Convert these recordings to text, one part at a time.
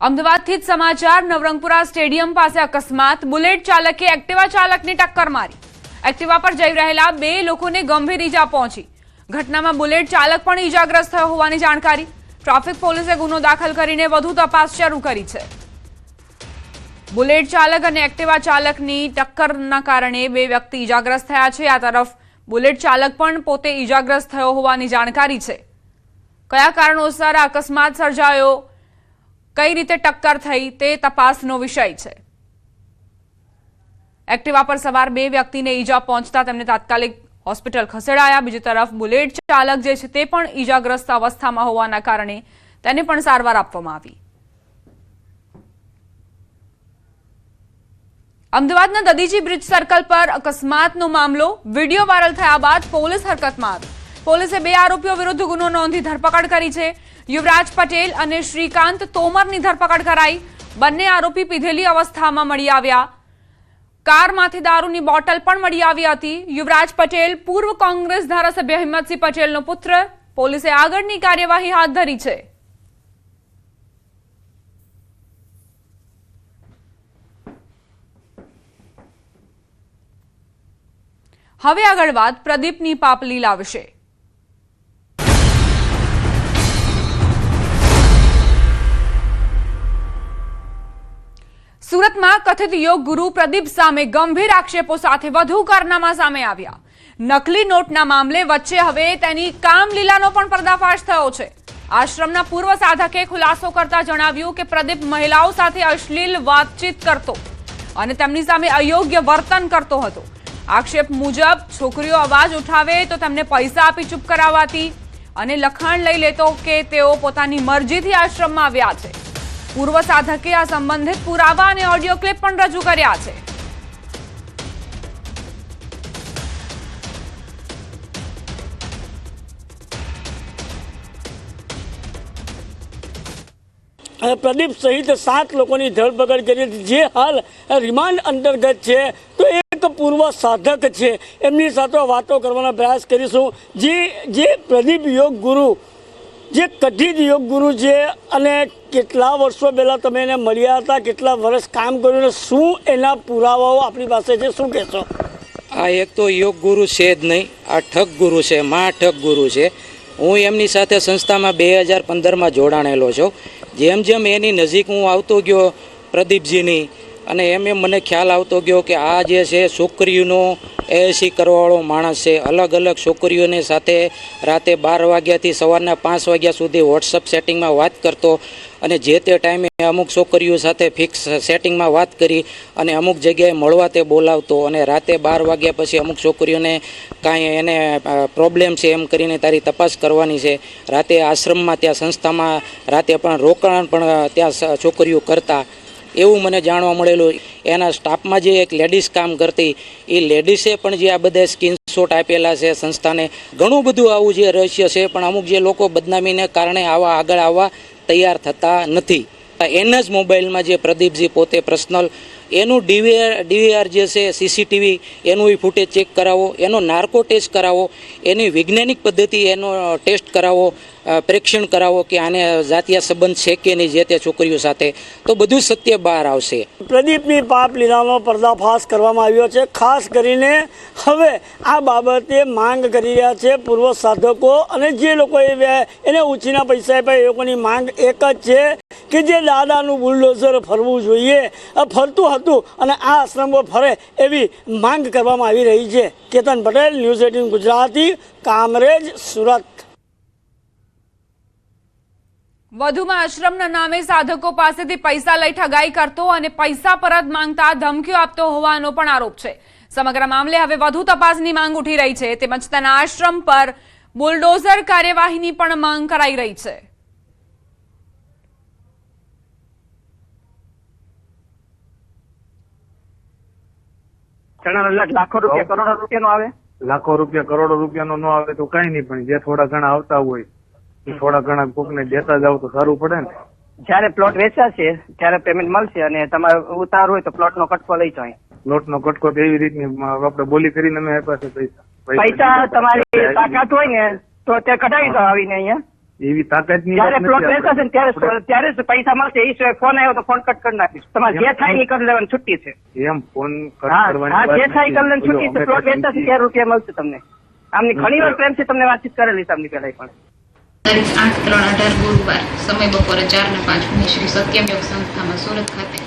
અમદાવાદથી જ સમાચાર નવરંગપુરા સ્ટેડિયમ પાસે અકસ્માત બુલેટ ચાલકે એક્ટિવા ચાલકને ટક્કર મારી એક્ટિવા પર જઈ રહેલા બે લોકોને ગંભીર ઈજા પહોંચી ઘટનામાં બુલેટ ચાલક પણ ઈજાગ્રસ્ત થયો હોવાની જાણકારી ટ્રાફિક પોલીસે ગુનો દાખલ કરીને વધુ તપાસ શરૂ કરી છે બુલેટ ચાલક અને એક્ટિવા ચાલકની ટક્કરના કારણે બે વ્યક્તિ ઈજાગ્રસ્ત થયા છે આ તરફ બુલેટ ચાલક પણ પોતે ઈજાગ્રસ્ત થયો હોવાની જાણકારી છે કયા કારણોસર આ અકસ્માત સર્જાયો કઈ રીતે ટક્કર થઈ તે તપાસનો વિષય છે એક્ટિવા પર સવાર બે વ્યક્તિને ઈજા પહોંચતા તેમને તાત્કાલિક હોસ્પિટલ ખસેડાયા બીજી તરફ બુલેટ ચાલક જે છે તે પણ ઈજાગ્રસ્ત અવસ્થામાં હોવાના કારણે તેને પણ સારવાર આપવામાં આવી અમદાવાદના દદીજી બ્રિજ સર્કલ પર અકસ્માતનો મામલો વિડીયો વાયરલ થયા બાદ પોલીસ હરકતમાં આવી પોલીસે બે આરોપીઓ વિરુદ્ધ ગુનો નોંધી ધરપકડ કરી છે યુવરાજ પટેલ અને શ્રીકાંત તોમરની ધરપકડ કરાઈ બંને આરોપી પીધેલી અવસ્થામાં મળી આવ્યા કારમાંથી દારૂની બોટલ પણ મળી આવી હતી યુવરાજ પટેલ પૂર્વ કોંગ્રેસ ધારાસભ્ય હિંમતસિંહ પટેલનો પુત્ર પોલીસે આગળની કાર્યવાહી હાથ ધરી છે હવે આગળ વાત પ્રદીપની પાપલીલા વિશે સુરતમાં કથિત યોગ ગુરુ પ્રદીપ સામે ગંભીર આક્ષેપો સાથે વધુ કારનામા સામે આવ્યા નકલી નોટના મામલે વચ્ચે હવે તેની કામલીલાનો પણ પર્દાફાશ થયો છે આશ્રમના પૂર્વ સાધકે ખુલાસો કરતા જણાવ્યું કે પ્રદીપ મહિલાઓ સાથે અશ્લીલ વાતચીત કરતો અને તેમની સામે અયોગ્ય વર્તન કરતો હતો આક્ષેપ મુજબ છોકરીઓ અવાજ ઉઠાવે તો તેમને પૈસા આપી ચૂપ કરાવવાતી અને લખાણ લઈ લેતો કે તેઓ પોતાની મરજીથી આશ્રમમાં આવ્યા છે પૂર્વ સાધકે આ સંબંધિત પુરાવા અને ઓડિયો ક્લિપ પણ રજૂ કર્યા છે પ્રદીપ સહિત 7 લોકોની ધરપકડ કરી હતી જે હાલ રિમાન્ડ અંતર્ગત છે તો એક પૂર્વ સાધક છે એમની સાથે વાતો કરવાનો પ્રયાસ કરીશું જે પ્રદીપ યોગ ગુરુ જે કથિત યોગ ગુરુ છે અને કેટલા વર્ષો પહેલાં તમે એને મળ્યા હતા કેટલા વર્ષ કામ કર્યું શું એના પુરાવાઓ આપણી પાસે છે શું કહેશો આ એક તો યોગ ગુરુ છે જ નહીં આ ઠગ ગુરુ છે મહાઠગ ગુરુ છે હું એમની સાથે સંસ્થામાં 2015માં જોડાણેલો છું જેમ જેમ એની નજીક હું આવતો ગયો પ્રદીપજીની અને એમ મને ખ્યાલ આવતો ગયો કે આ જે છે છોકરીઓનો એસી કરવાવાળો માણસ છે અલગ અલગ છોકરીઓને સાથે રાતે 12 વાગ્યાથી સવારના 5 વાગ્યા સુધી વોટ્સઅપ સેટિંગમાં વાત કરતો અને જે તે ટાઈમે અમુક છોકરીઓ સાથે ફિક્સ સેટિંગમાં વાત કરી અને અમુક જગ્યાએ મળવા તે બોલાવતો અને રાતે 12 વાગ્યા પછી અમુક છોકરીઓને કાંઈ એને પ્રોબ્લેમ છે એમ કરીને તારી તપાસ કરવાની છે રાતે આશ્રમમાં ત્યાં સંસ્થામાં રાતે પણ રોકાણ પણ ત્યાં છોકરીઓ કરતા એવું મને જાણવા મળેલું એના સ્ટાફમાં જે એક લેડીઝ કામ કરતી એ લેડીઝે પણ જે આ બધા સ્ક્રીનશોટ આપેલા છે સંસ્થાને ઘણું બધું આવું જે રહસ્ય છે પણ અમુક જે લોકો બદનામીને કારણે આગળ આવવા તૈયાર થતા નથી એના જ મોબાઈલમાં જે પ્રદીપજી પોતે પર્સનલ એનું ડીવીઆર જે છે સીસીટીવી એનું ફૂટેજ ચેક કરાવો એનો નાર્કો ટેસ્ટ કરાવો એની વૈજ્ઞાનિક પદ્ધતિ એનો ટેસ્ટ કરાવો પરીક્ષણ કરાવો કે આને જાતીય સંબંધ છે કે નહીં જે તે છોકરીઓ સાથે તો બધું સત્ય બહાર આવશે પ્રદીપની પાપ લીલાનો પર્દાફાશ કરવામાં આવ્યો છે ખાસ કરીને હવે આ બાબતે માંગ કરી રહ્યા છે પૂર્વ સાધકો અને જે લોકો એને ઉછીના પૈસા આપ્યા એ લોકોની માંગ એક જ છે કે જે દાદાનું બુલડોઝર ફરવું જોઈએ ફરતું હતું અને આ આશ્રમ પર ફરે એવી માંગ કરવામાં આવી રહી છે કેતન પટેલ ન્યૂઝ 18 ગુજરાતી કામરેજ સુરત વધુમાં આશ્રમના નામે સાધકો પાસેથી પૈસા લઈ ઠગાઈ કરતો અને પૈસા પરત માંગતા ધમકીઓ આપતો હોવાનો પણ આરોપ છે સમગ્ર મામલે હવે વધુ તપાસની માંગ ઉઠી રહી છે તેમજ તેના આશ્રમ પર બુલડોઝર કાર્યવાહીની પણ માંગ કરાઈ રહી છે લાખો રૂપિયા કરોડો રૂપિયાનો આવે લાખો રૂપિયા કરોડો રૂપિયાનો ન આવે તો કઈ નહીં પણ જે થોડા ઘણા આવતા હોય થોડા ઘણા કોકને દેતા જાવ તો સારું પડે ને જયારે પ્લોટ વેચાશે ત્યારે પેમેન્ટ મળશે અને તમારે ઉતાર હોય તો પ્લોટ નો કટકો લઈ જાય પ્લોટ નો કટકો એવી રીતની આપણે બોલી કરીને અમે આપ્યા છે પૈસા તમારી તાકાત હોય ને તો તે કઢાવી દો આવીને અહીંયા એવી તાકાતની જયારે વાત પ્લોટ નથી વેચાશે ને આપણે. ત્યારે જ પૈસા મળશે. એ સિવાય ફોન આવ્યો તો ફોન કટ કરી નાખીશ. તમારે જે થાય એ કરી લેવાની છૂટી છે. એમ ફોન કટ હા કરવાની હા, વાત જે થાય એ નથી. કરી લેવાની છૂટી છે. અમે પ્લોટ વેચાશે ત્યારે રૂપિયા મળશે તમને. આમની ઘણી વાર પ્રેમથી તમને વાતચીત કરેલી છે આમની પહેલા પણ. તારીખ 8/3/18 ગુરુવાર સમય બપોરે 4:05 શ્રી સત્યમ યોગ સંસ્થામાં સુરત ખાતે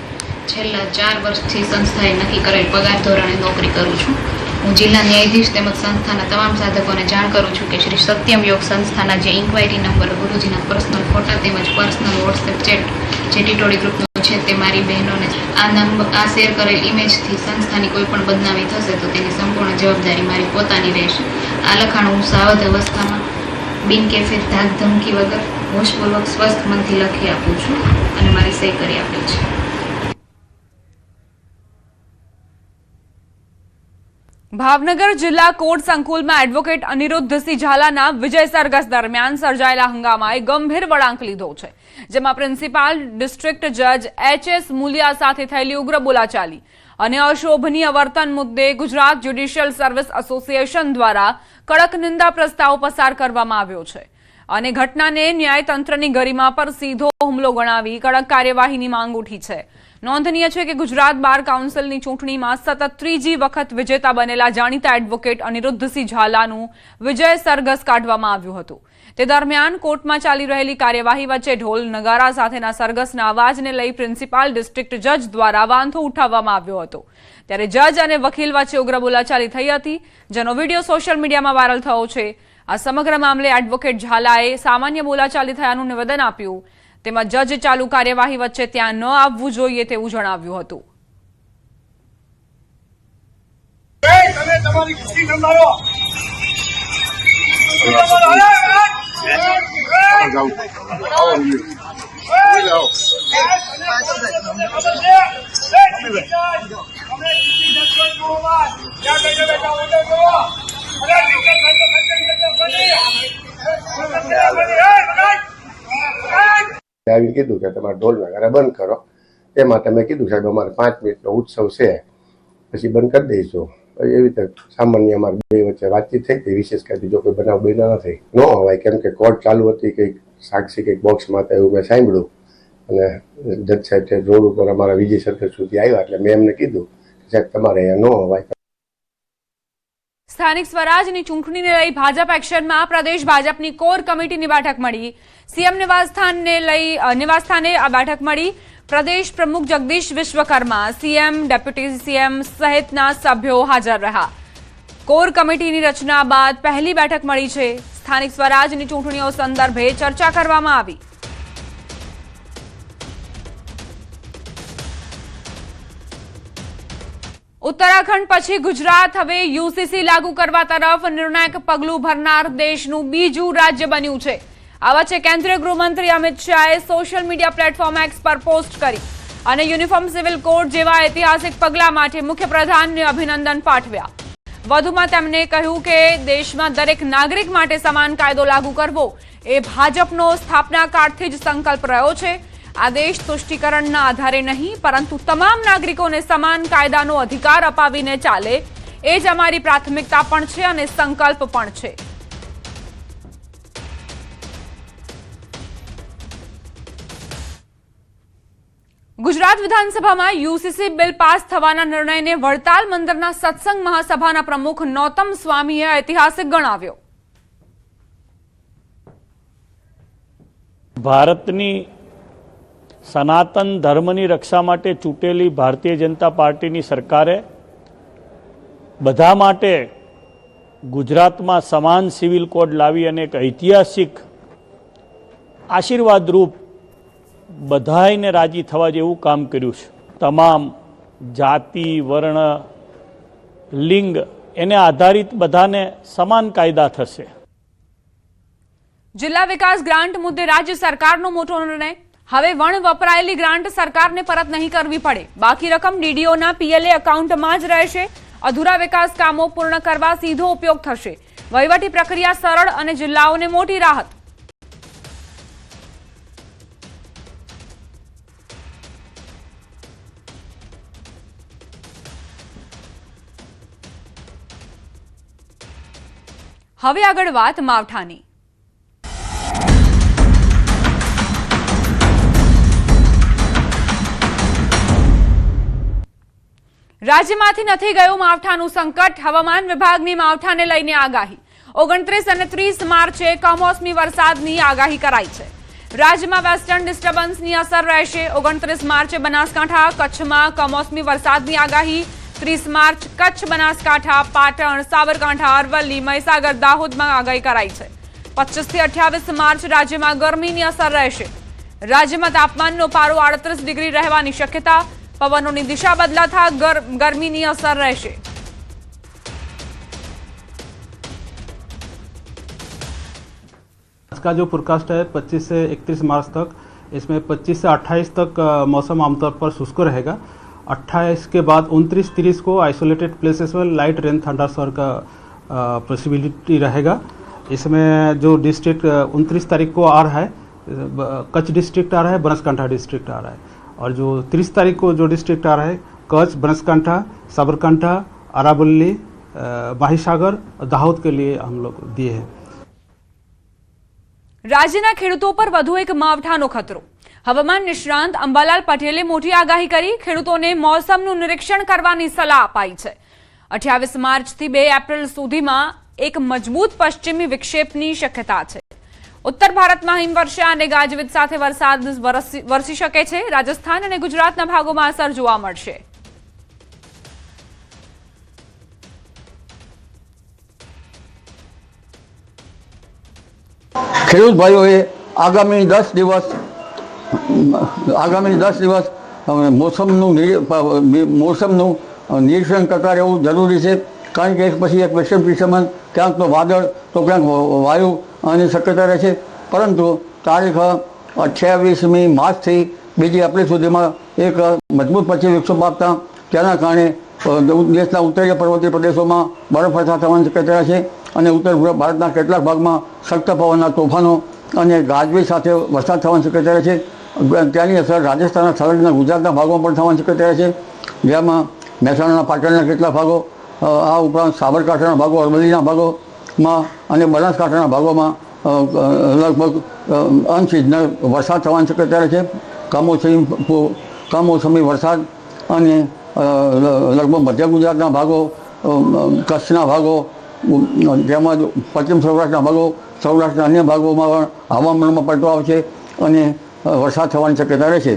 છેલ્લા 4 વર્ષથી સંસ્થાએ નક્કી કરેલ પગાર ધોરણે નોકરી કરું છું. હું જિલ્લા ન્યાયાધીશ તેમજ સંસ્થાના તમામ સાધકોને જાણ કરું છું કે શ્રી સત્યમ યોગ સંસ્થાના જે ઇન્ક્વાયરી નંબર, ગુરુજીના પર્સનલ ફોટા તેમજ પર્સનલ વોટ્સએપ ચેટ જે ટીટોડી ગ્રુપનું છે તે મારી બહેનોને આ શેર કરેલ ઇમેજથી સંસ્થાની કોઈ પણ બદનામી થશે તો તેની સંપૂર્ણ જવાબદારી મારી પોતાની રહેશે. આ લખાણ હું સાવધ અવસ્થામાં બિનકેફે ધાક ધમકી વગર હોશપૂર્વક સ્વસ્થ મનથી લખી આપું છું અને મારી સહી કરી આપેલ છે. ભાવનગર જિલ્લા કોર્ટ સંકુલમાં એડવોકેટ અનિરુદ્ધસિંહ ઝાલાના વિજય સરઘસ દરમિયાન સર્જાયેલા હંગામાએ ગંભીર વળાંક લીધો છે, જેમાં પ્રિન્સિપાલ ડિસ્ટ્રિક્ટ જજ એચ.એસ. મુલિયા સાથે થયેલી ઉગ્ર બોલાચાલી અને અશોભનીય વર્તન મુદ્દે ગુજરાત જ્યુડિશિયલ સર્વિસ એસોસિએશન દ્વારા કડક નિંદા પ્રસ્તાવ પસાર કરવામાં આવ્યો છે અને ઘટનાને ન્યાયતંત્રની ગરિમા પર સીધો હુમલો ગણાવી કડક કાર્યવાહીની માંગ ઉઠી છે. નોંધનીય છે કે ગુજરાત બાર કાઉન્સિલની ચૂંટણીમાં સતત ત્રીજી વખત વિજેતા બનેલા જાણીતા એડવોકેટ અનિરુદ્ધસિંહ ઝાલાનું વિજય સરઘસ કાઢવામાં આવ્યું હતું. તે દરમિયાન કોર્ટમાં ચાલી રહેલી કાર્યવાહી વચ્ચે ઢોલ નગારા સાથેના સરઘસના અવાજને લઈ પ્રિન્સિપાલ ડિસ્ટ્રિક્ટ જજ દ્વારા વાંધો ઉઠાવવામાં આવ્યો હતો. ત્યારે જજ અને વકીલ વચ્ચે ઉગ્ર બોલાચાલી થઈ હતી, જેનો વિડીયો સોશિયલ મીડિયામાં વાયરલ થયો છે. આ સમગ્ર મામલે એડવોકેટ ઝાલાએ સામાન્ય બોલાચાલી થયાનું નિવેદન આપ્યું. તેમાં જજ ચાલુ કાર્યવાહી વચ્ચે ત્યાં ન આવવું જોઈએ તેવું જણાવ્યું હતું. આવી કીધું કે તમારે ઢોલ નગારા બંધ કરો. તે માટે મેં કીધું સાહેબ અમારે 5 મિનિટનો ઉત્સવ છે, પછી બંધ કરી દઈશું. એવી રીતે સામાન્ય અમારી બે વચ્ચે વાતચીત થઈ હતી. વિશેષ કાંઈ જો કોઈ બનાવ બન્યો નથી. ન હોવાય કેમ કે કોર્ટ ચાલુ હતી, કંઈક સાક્ષી કંઈક બોક્સમાં હતા એવું મેં સાંભળ્યું અને જજ સાહેબ રોડ ઉપર અમારા વિજય સર્કલ સુધી આવ્યા એટલે મેં એમને કીધું કે સાહેબ તમારે અહીંયા ન હોવાય. સ્થાનિક સ્વરાજની ચૂંટણીને લઈ ભાજપ એક્શનમાં પ્રદેશ ભાજપની કોર કમિટીની બેઠક મળી. સીએમ નિવાસસ્થાને આ બેઠક મળી. પ્રદેશ પ્રમુખ Jagdish Vishwakarma, CM, deputy CM સહિતના સભ્યો હાજર રહ્યા. કોર કમિટીની રચના બાદ પહેલી બેઠક મળી છે. સ્થાનિક સ્વરાજની ચૂંટણીઓ સંદર્ભે ચર્ચા કરવામાં આવી. ઉત્તરાખંડ પછી ગુજરાત હવે યુસીસી લાગુ કરવા તરફ નિર્ણાયક પગલું ભરનાર દેશનું બીજું રાજ્ય બન્યું છે. આ વચ્ચે કેન્દ્રીય ગૃહમંત્રી અમિત શાહે સોશિયલ મીડિયા પ્લેટફોર્મ એક્સ પર પોસ્ટ કરી અને યુનિફોર્મ સિવિલ કોડ જેવા ઐતિહાસિક પગલા માટે મુખ્યપ્રધાનને અભિનંદન પાઠવ્યા. વધુમાં તેમણે કહ્યું કે દેશમાં દરેક નાગરિક માટે સમાન કાયદો લાગુ કરવો એ ભાજપનો સ્થાપના કાળથી જ સંકલ્પ રહ્યો છે. આ દેશ તુષ્ટિકરણના આધારે નહીં પરંતુ તમામ નાગરિકોને સમાન કાયદાનો અધિકાર અપાવીને ચાલે એ જ અમારી પ્રાથમિકતા પણ છે અને સંકલ્પ પણ છે. ગુજરાત વિધાનસભામાં યુસીસી બિલ પાસ થવાના નિર્ણયને વડતાલ મંદિરના સત્સંગ મહાસભાના પ્રમુખ નૌતમ સ્વામીએ ઐતિહાસિક ગણાવ્યો. ભારતની સનાતન ધર્મની રક્ષા માટે ચૂંટેલી ભારતીય જનતા પાર્ટીની સરકારે બધા માટે ગુજરાતમાં સમાન સિવિલ કોડ લાવી અને એક ઐતિહાસિક આશીર્વાદરૂપ બધાયને રાજી થવા જેવું કામ કર્યું છે. તમામ જાતિ, વર્ણ, લિંગ એને આધારિત બધાને સમાન કાયદા થશે. જિલ્લા વિકાસ ગ્રાન્ટ મુદ્દે રાજ્ય સરકારનો મોટો નિર્ણય. હવે વણ વપરાયેલી ગ્રાન્ટ સરકારને પરત નહીં કરવી પડે. બાકી રકમ ડીડીઓના પીએલએ એકાઉન્ટમાં જ રહેશે. અધૂરા વિકાસ કામો પૂર્ણ કરવા સીધો ઉપયોગ થશે. વહીવટી પ્રક્રિયા સરળ અને જિલ્લાઓને મોટી રાહત. હવે આગળ વાત માવઠાની. રાજ્યમાંથી નથી ગયું માવઠાનું સંકટ. હવામાન વિભાગની માવઠાને લઈને આગાહી. 29 અને 30 માર્ચે કમોસમી વરસાદની આગાહી કરાઈ છે. રાજ્યમાં વેસ્ટર્ન ડિસ્ટર્બન્સની અસર રહેશે. 29 માર્ચે બનાસકાંઠા, કચ્છમાં કમોસમી વરસાદની આગાહી. 30 માર્ચ કચ્છ, બનાસકાંઠા, પાટણ, સાબરકાંઠા, અરવલ્લી, મહીસાગર, દાહોદમાં આગાહી કરાઈ છે. 25 થી 28 માર્ચ રાજ્યમાં ગરમીની અસર રહેશે. રાજ્યમાં તાપમાનનો પારો 38 ડિગ્રી રહેવાની શક્યતા. પવનોની દિશા બદલાતા ગરમીની અસર રહેશે. आज का जो फोरकास्ट है 25 से 31 मार्च तक, इसमें 25 से 28 तक मौसम आमतौर पर शुष्क रहेगा. 28 के बाद 29-30 को आइसोलेटेड प्लेसेस में लाइट रेन थंडरस्टॉर्म का पॉसिबिलिटी रहेगा. इसमें जो डिस्ट्रिक्ट 29 तारीख को आ रहा है, कच्छ डिस्ट्रिक्ट आ रहा है, बनासकांठा डिस्ट्रिक्ट आ रहा है. और जो 30 तारीख को जो डिस्ट्रिक्ट आ रहा है, कच्छ, बनासकांठा, साबरकांठा, अरावली, महीसागर, दाहोद के लिए हम लोग दिए हैं. રાજ્યના ખેડૂતો પર વધુ એક માવઠાનો ખતરો. હવામાન નિષ્ણાંત અંબાલાલ પટેલે મોટી આગાહી કરી. ખેડૂતોને મોસમનું નિરીક્ષણ કરવાની સલાહ અપાઈ છે. 28 માર્ચથી 2 એપ્રિલ સુધીમાં એક મજબૂત પશ્ચિમી વિક્ષેપની શક્યતા છે. ઉત્તર ભારતમાં હિમવર્ષા અને ગાજવીજ સાથે વરસાદ વરસી શકે છે. રાજસ્થાન અને ગુજરાતના ભાગોમાં અસર જોવા મળશે. ખેડૂત ભાઈઓએ આગામી 10 દિવસ મોસમનું નિરીક્ષણ કરતા રહેવું જરૂરી છે. કારણ કે એક પછી એક વેસ્ટર્ન ડિસ્ટર્બન્સ, ક્યાંક તો વાદળ તો ક્યાંક વાયુ અને શક્યતા રહે છે. પરંતુ તારીખ 28મી માર્ચથી 2 એપ્રિલ સુધીમાં એક મજબૂત પશ્ચિમ વિક્ષેપ આપતા તેના કારણે દેશના ઉત્તરીય પર્વતીય પ્રદેશોમાં બરફવર્ષા થવાની શક્યતા છે. અને ઉત્તર ભારતના કેટલાક ભાગમાં સખ્ત પવનના તોફાનો અને ગાજવીજ સાથે વરસાદ થવાની શક્યતા છે. ત્યાંની અસર રાજસ્થાનના સંલગ્ન ગુજરાતના ભાગોમાં પણ થવાની શક્યતા છે. જેમાં મહેસાણાના, પાટણના કેટલાક ભાગો, આ ઉપરાંત સાબરકાંઠાના ભાગો, અરવલ્લીના ભાગોમાં અને બનાસકાંઠાના ભાગોમાં લગભગ અનસિઝનલ વરસાદ થવાની શક્યતા છે. કમોસમી વરસાદ અને લગભગ મધ્ય ગુજરાતના ભાગો, કચ્છના ભાગો, તેમજ પશ્ચિમ સૌરાષ્ટ્રના ભાગો, સૌરાષ્ટ્રના અન્ય ભાગોમાં પણ હવામાનમાં પલટો આવશે અને વરસાદ થવાની શક્યતા રહેશે.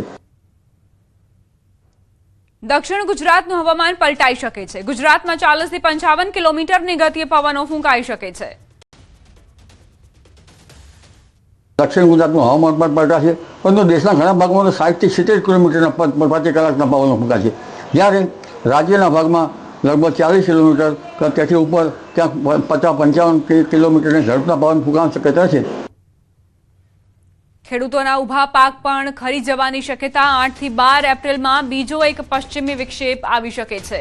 દક્ષિણ ગુજરાતનું હવામાન પલટાઈ શકે છે. ગુજરાતમાં 40 થી 55 કિલોમીટરની ગતિએ પવનો ફૂંકાઈ શકે છે. દક્ષિણ ગુજરાતનું હવામાન પણ પલટાશે, પરંતુ દેશના ઘણા ભાગમાં 60 થી 70 કિલોમીટરના પ્રતિ કલાકના પવનો ફૂંકાશે. જ્યારે રાજ્યના ભાગમાં લગભગ 40 કિલોમીટર કે તેથી ઉપર, ક્યાંક 50-55 કિલોમીટરની ઝડપના પવન ફૂંકાવાની શક્યતા છે. ખેડૂતોના ઊભા પાક પણ ખરી જવાની શક્યતા. 8 થી 12 એપ્રિલમાં બીજો એક પશ્ચિમી વિક્ષેપ આવી શકે છે.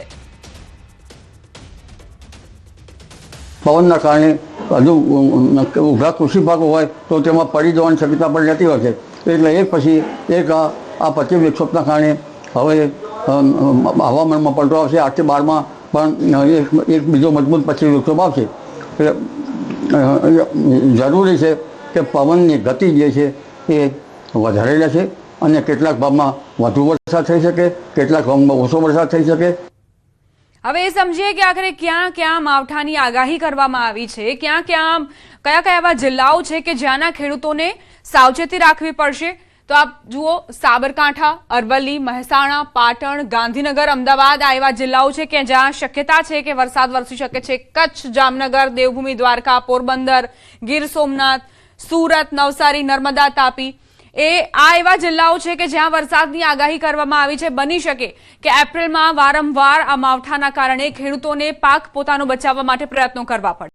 પવનના કારણે હજુ ઊભા કૃષિ પાકો હોય તો તેમાં પડી જવાની શક્યતા પણ રહેતી હોય છે. એટલે એક પછી એક આ પશ્ચિમ વિક્ષેપના કારણે હવે હવામાનમાં પલટો આવશે. 8 થી 12માં પણ એક બીજો મજબૂત પશ્ચિમ વિક્ષેપ આવશે. જરૂરી છે કે પવનની ગતિ જે છે એ વધારે રહેશે અને કેટલાક ભાગમાં વધુ વરસાદ થઈ શકે, કેટલાક ભાગમાં ઓછો વરસાદ થઈ શકે. હવે એ સમજીએ કે આખરે ક્યાં ક્યાં માવઠાની આગાહી કરવામાં આવી છે, કયા એવા જિલ્લાઓ છે કે જ્યાંના ખેડૂતોને સાવચેતી રાખવી પડશે. તો આપ જુઓ, સાબરકાંઠા, અરવલ્લી, મહેસાણા, પાટણ, ગાંધીનગર, અમદાવાદ આ એવા જિલ્લાઓ છે કે જ્યાં શક્યતા છે કે વરસાદ વરસી શકે છે. કચ્છ, જામનગર, દેવભૂમિ, દ્વારકા, પોરબંદર, ગીર સોમનાથ, સુરત, નવસારી, નર્મદા, તાપી આ એવા જિલ્લાઓ છે કે જ્યાં વરસાદની આગાહી કરવામાં આવી છે. બની શકે કે એપ્રિલમાં વારંવાર આ માવઠાના કારણે ખેડૂતોને પાક પોતાનો બચાવવા માટે પ્રયત્નો કરવા પડે.